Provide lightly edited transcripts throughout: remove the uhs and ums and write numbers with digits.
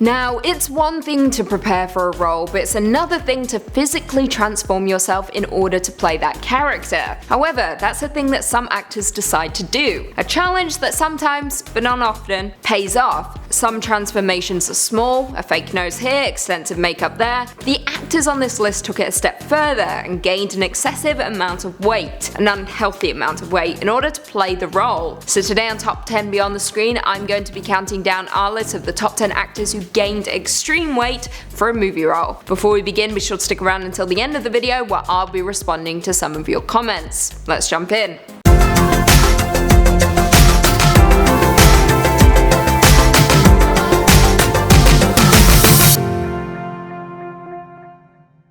Now, it's one thing to prepare for a role, but it's another thing to physically transform yourself in order to play that character. However, that's a thing that some actors decide to do. A challenge that sometimes, but not often, pays off. Some transformations are small, a fake nose here, extensive makeup there. The actors on this list took it a step further and gained an excessive amount of weight, an unhealthy amount of weight, in order to play the role. So today on Top 10 Beyond the Screen, I'm going to be counting down our list of the top 10 actors who gained extreme weight for a movie role. Before we begin, be sure to stick around until the end of the video where I'll be responding to some of your comments. Let's jump in.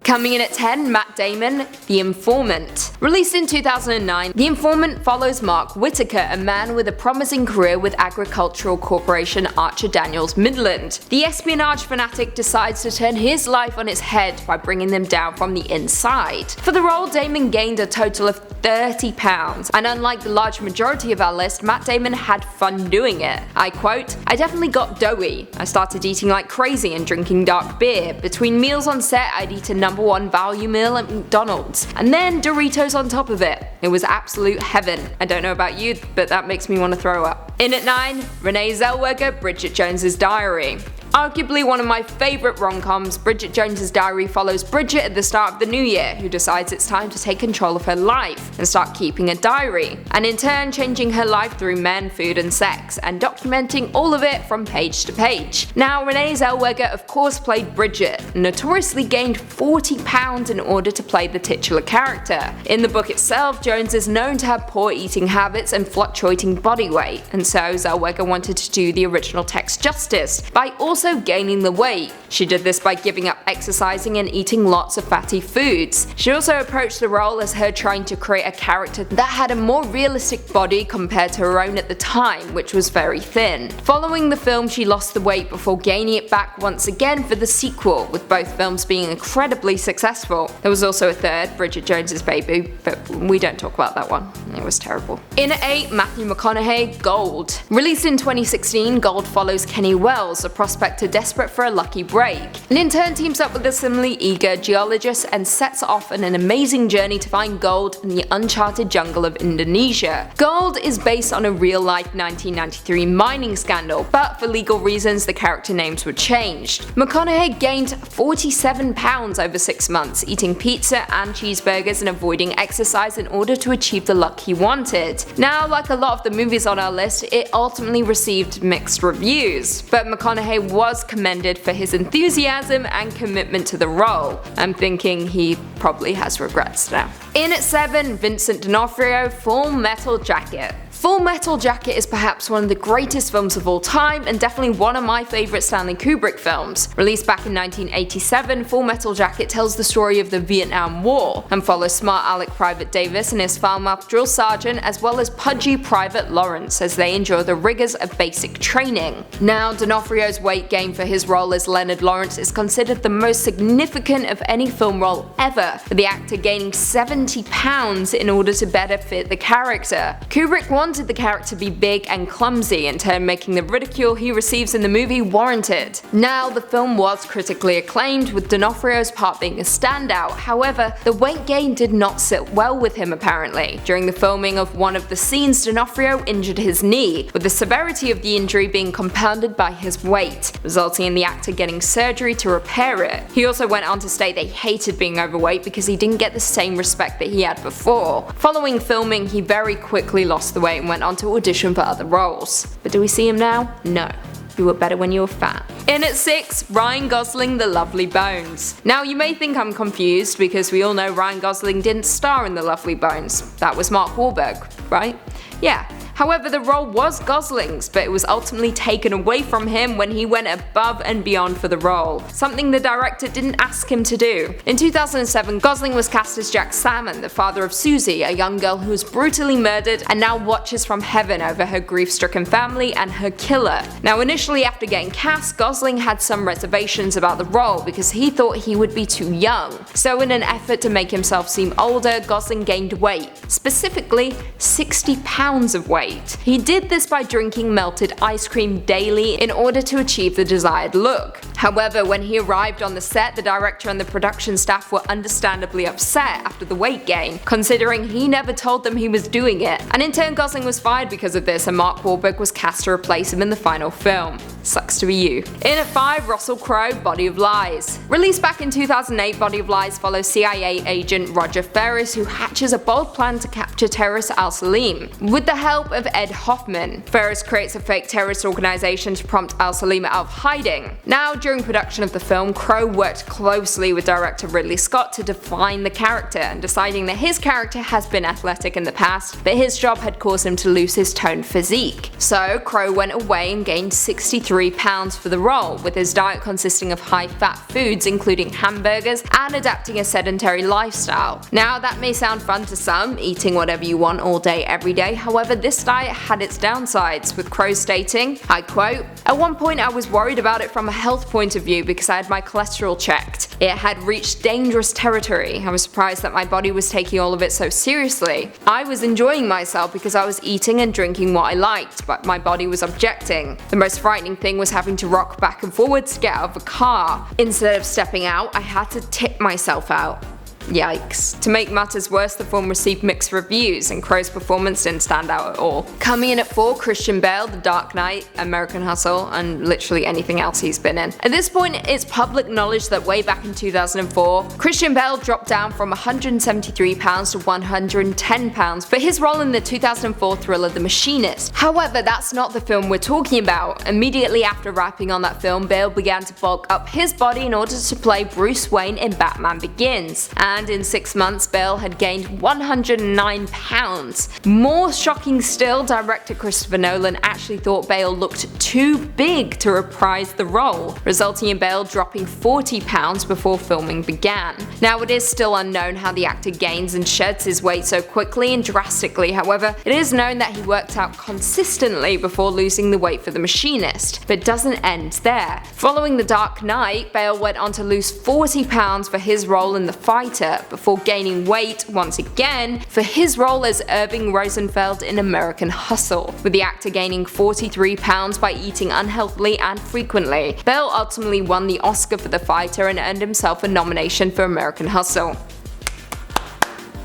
Coming in at 10, Matt Damon, The Informant. Released in 2009, The Informant follows Mark Whitaker, a man with a promising career with agricultural corporation Archer Daniels Midland. The espionage fanatic decides to turn his life on its head by bringing them down from the inside. For the role, Damon gained a total of 30 pounds, and unlike the large majority of our list, Matt Damon had fun doing it. I quote, "I definitely got doughy. I started eating like crazy and drinking dark beer. Between meals on set, I'd eat a #1 value meal at McDonald's, and then Doritos on top of it. It was absolute heaven. I don't know about you, but that makes me want to throw up." In at 9, Renee Zellweger, Bridget Jones's Diary. Arguably one of my favourite rom-coms, Bridget Jones's Diary follows Bridget at the start of the new year, who decides it's time to take control of her life and start keeping a diary, and in turn changing her life through men, food and sex, and documenting all of it from page to page. Now, Renee Zellweger of course played Bridget, and notoriously gained 40 pounds in order to play the titular character. In the book itself, Jones is known to have poor eating habits and fluctuating body weight, and so Zellweger wanted to do the original text justice by also gaining the weight. She did this by giving up exercising and eating lots of fatty foods. She also approached the role as her trying to create a character that had a more realistic body compared to her own at the time, which was very thin. Following the film, she lost the weight before gaining it back once again for the sequel, with both films being incredibly successful. There was also a third, Bridget Jones's Baby, but we don't talk about that one. It was terrible. In at 8, Matthew McConaughey, Gold. Released in 2016, Gold follows Kenny Wells, a prospector desperate for a lucky break. An intern teams up with a similarly eager geologist and sets off on an amazing journey to find gold in the uncharted jungle of Indonesia. Gold is based on a real-life 1993 mining scandal, but for legal reasons the character names were changed. McConaughey gained 47 pounds over 6 months, eating pizza and cheeseburgers and avoiding exercise in order to achieve the luck he wanted. Now, like a lot of the movies on our list, it ultimately received mixed reviews, but McConaughey was commended for his enthusiasm and commitment to the role. I'm thinking he probably has regrets now. In at 7, Vincent D'Onofrio, Full Metal Jacket. Full Metal Jacket is perhaps one of the greatest films of all time, and definitely one of my favourite Stanley Kubrick films. Released back in 1987, Full Metal Jacket tells the story of the Vietnam War, and follows smart Alec Private Davis and his foul-mouthed drill sergeant, as well as pudgy Private Lawrence, as they endure the rigours of basic training. Now, D'Onofrio's weight gain for his role as Leonard Lawrence is considered the most significant of any film role ever, with the actor gaining 70 pounds in order to better fit the character. Kubrick wanted the character to be big and clumsy, in turn making the ridicule he receives in the movie warranted. Now, the film was critically acclaimed, with D'Onofrio's part being a standout. However, the weight gain did not sit well with him apparently. During the filming of one of the scenes, D'Onofrio injured his knee, with the severity of the injury being compounded by his weight, resulting in the actor getting surgery to repair it. He also went on to state that he hated being overweight because he didn't get the same respect that he had before. Following filming, he very quickly lost the weight and went on to audition for other roles. But do we see him now? No. You were better when you were fat. In at 6, Ryan Gosling, The Lovely Bones. Now, you may think I'm confused because we all know Ryan Gosling didn't star in The Lovely Bones. That was Mark Wahlberg, right? Yeah. However, the role was Gosling's, but it was ultimately taken away from him when he went above and beyond for the role, something the director didn't ask him to do. In 2007, Gosling was cast as Jack Salmon, the father of Susie, a young girl who was brutally murdered and now watches from heaven over her grief-stricken family and her killer. Now, initially after getting cast, Gosling had some reservations about the role because he thought he would be too young. So in an effort to make himself seem older, Gosling gained weight, specifically 60 pounds of weight. weight. He did this by drinking melted ice cream daily in order to achieve the desired look. However, when he arrived on the set, the director and the production staff were understandably upset after the weight gain, considering he never told them he was doing it. And in turn, Gosling was fired because of this, and Mark Wahlberg was cast to replace him in the final film. Sucks to be you. In at 5, Russell Crowe, Body of Lies. Released back in 2008, Body of Lies follows CIA agent Roger Ferris, who hatches a bold plan to capture terrorist al-Salim. With the help of Ed Hoffman, Ferris creates a fake terrorist organization to prompt al-Salim out of hiding. Now, during production of the film, Crowe worked closely with director Ridley Scott to define the character, and deciding that his character has been athletic in the past, but his job had caused him to lose his toned physique. So Crowe went away and gained 63 pounds for the role, with his diet consisting of high-fat foods including hamburgers and adapting a sedentary lifestyle. Now that may sound fun to some, eating whatever you want all day every day, however this diet had its downsides, with Crowe stating, I quote, "At one point I was worried about it from a health point of view because I had my cholesterol checked. It had reached dangerous territory. I was surprised that my body was taking all of it so seriously. I was enjoying myself because I was eating and drinking what I liked, but my body was objecting. The most frightening thing was having to rock back and forwards to get out of a car. Instead of stepping out, I had to tip myself out." Yikes. To make matters worse, the film received mixed reviews, and Crowe's performance didn't stand out at all. Coming in at 4, Christian Bale, The Dark Knight, American Hustle, and literally anything else he's been in. At this point, it's public knowledge that way back in 2004, Christian Bale dropped down from £173 to £110 for his role in the 2004 thriller The Machinist. However, that's not the film we're talking about. Immediately after wrapping on that film, Bale began to bulk up his body in order to play Bruce Wayne in Batman Begins. And in 6 months, Bale had gained 109 pounds. More shocking still, director Christopher Nolan actually thought Bale looked too big to reprise the role, resulting in Bale dropping 40 pounds before filming began. Now, it is still unknown how the actor gains and sheds his weight so quickly and drastically, however, it is known that he worked out consistently before losing the weight for The Machinist. But it doesn't end there. Following The Dark Knight, Bale went on to lose 40 pounds for his role in The Fighter, before gaining weight once again for his role as Irving Rosenfeld in American Hustle, with the actor gaining 43 pounds by eating unhealthily and frequently. Bale ultimately won the Oscar for The Fighter and earned himself a nomination for American Hustle.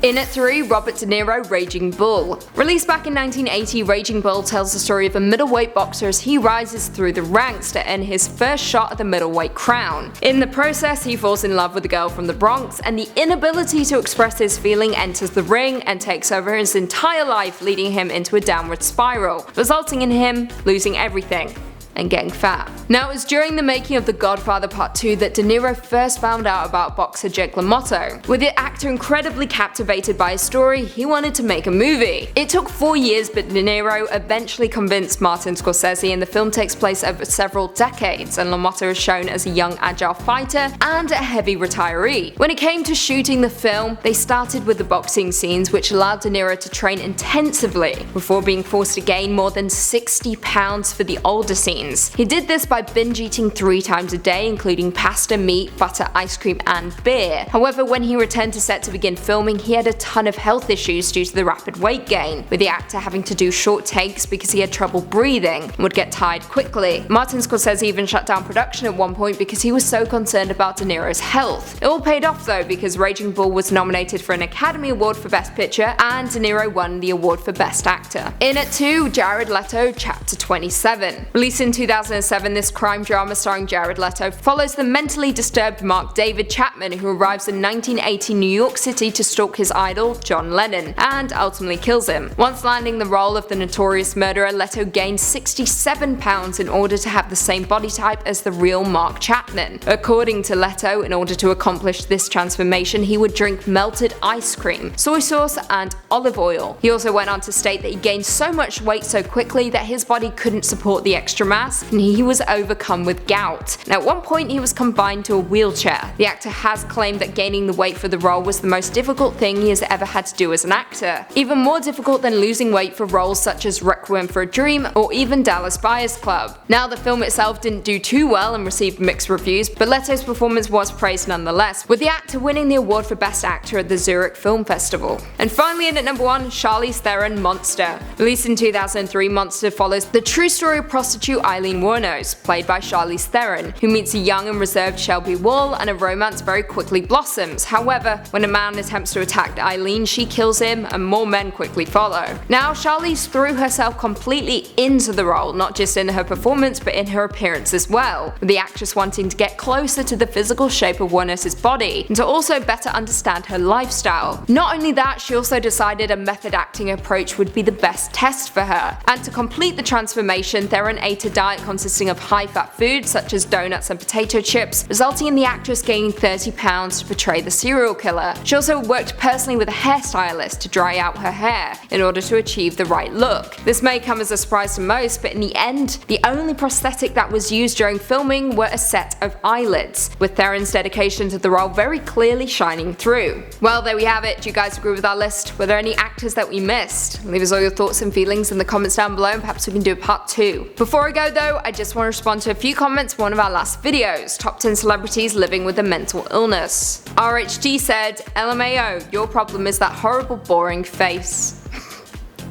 In at 3, Robert De Niro, Raging Bull. Released back in 1980, Raging Bull tells the story of a middleweight boxer as he rises through the ranks to earn his first shot at the middleweight crown. In the process, he falls in love with a girl from the Bronx, and the inability to express his feeling enters the ring and takes over his entire life, leading him into a downward spiral, resulting in him losing everything and getting fat. Now, it was during the making of The Godfather Part 2 that De Niro first found out about boxer Jake LaMotta. With the actor incredibly captivated by his story, he wanted to make a movie. It took 4 years, but De Niro eventually convinced Martin Scorsese, and the film takes place over several decades, and LaMotta is shown as a young agile fighter and a heavy retiree. When it came to shooting the film, they started with the boxing scenes, which allowed De Niro to train intensively before being forced to gain more than 60 pounds for the older scenes. He did this by binge eating 3 times a day, including pasta, meat, butter, ice cream, and beer. However, when he returned to set to begin filming, he had a ton of health issues due to the rapid weight gain, with the actor having to do short takes because he had trouble breathing and would get tired quickly. Martin Scorsese even shut down production at one point because he was so concerned about De Niro's health. It all paid off though, because Raging Bull was nominated for an Academy Award for Best Picture, and De Niro won the award for Best Actor. In at 2, Jared Leto, Chapter 27. Released in 2007, this crime drama starring Jared Leto follows the mentally disturbed Mark David Chapman, who arrives in 1980 New York City to stalk his idol, John Lennon, and ultimately kills him. Once landing the role of the notorious murderer, Leto gained 67 pounds in order to have the same body type as the real Mark Chapman. According to Leto, in order to accomplish this transformation, he would drink melted ice cream, soy sauce, and olive oil. He also went on to state that he gained so much weight so quickly that his body couldn't support the extra amount, mass, and he was overcome with gout. And at one point he was confined to a wheelchair. The actor has claimed that gaining the weight for the role was the most difficult thing he has ever had to do as an actor, even more difficult than losing weight for roles such as Requiem for a Dream or even Dallas Buyers Club. Now, the film itself didn't do too well and received mixed reviews, but Leto's performance was praised nonetheless, with the actor winning the award for Best Actor at the Zurich Film Festival. And finally, in at number 1, CHARLIZE Theron Monster. Released in 2003, Monster follows the true story of prostitute Eileen Wuornos, played by CHARLIZE Theron, who meets a young and reserved Shelby Wall, and a romance very quickly blossoms. However, when a man attempts to attack Eileen, she kills him, and more men quickly follow. Now, CHARLIZE threw herself completely into the role, not just in her performance but in her appearance as well, with the actress wanting to get closer to the physical shape of Wuornos' body, and to also better understand her lifestyle. Not only that, she also decided a method acting approach would be the best test for her, and to complete the transformation, Theron ate a diet consisting of high-fat foods such as donuts and potato chips, resulting in the actress gaining 30 pounds to portray the serial killer. She also worked personally with a hairstylist to dry out her hair in order to achieve the right look. This may come as a surprise to most, but in the end, the only prosthetic that was used during filming were a set of eyelids, with Theron's dedication to the role very clearly shining through. Well, there we have it. Do you guys agree with our list? Were there any actors that we missed? Leave us all your thoughts and feelings in the comments down below, and perhaps we can do a part 2. Before I go though, I just want to respond to a few comments from one of our last videos, Top 10 Celebrities Living with a Mental Illness. RHD said, LMAO, your problem is that horrible boring face.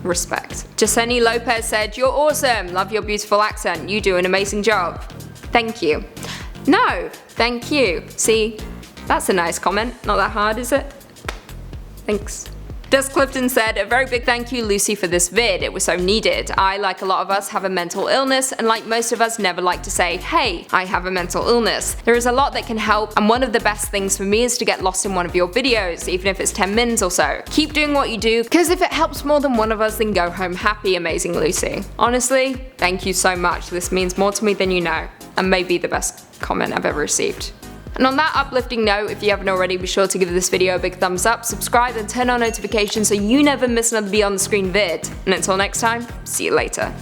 Respect. Jaseni Lopez said, you're awesome, love your beautiful accent, you do an amazing job. Thank you. No, thank you. See, that's a nice comment, not that hard, is it? Thanks. Des Clifton said, a very big thank you Lucy for this vid, it was so needed. I, like a lot of us, have a mental illness, and like most of us, never like to say, hey, I have a mental illness. There is a lot that can help, and one of the best things for me is to get lost in one of your videos, even if it's 10 minutes or so. Keep doing what you do, because if it helps more than one of us, then go home happy, amazing Lucy. Honestly, thank you so much, this means more to me than you know, and may be the best comment I've ever received. And on that uplifting note, if you haven't already, be sure to give this video a big thumbs up, subscribe, and turn on notifications so you never miss another Beyond the Screen vid. And until next time, see you later.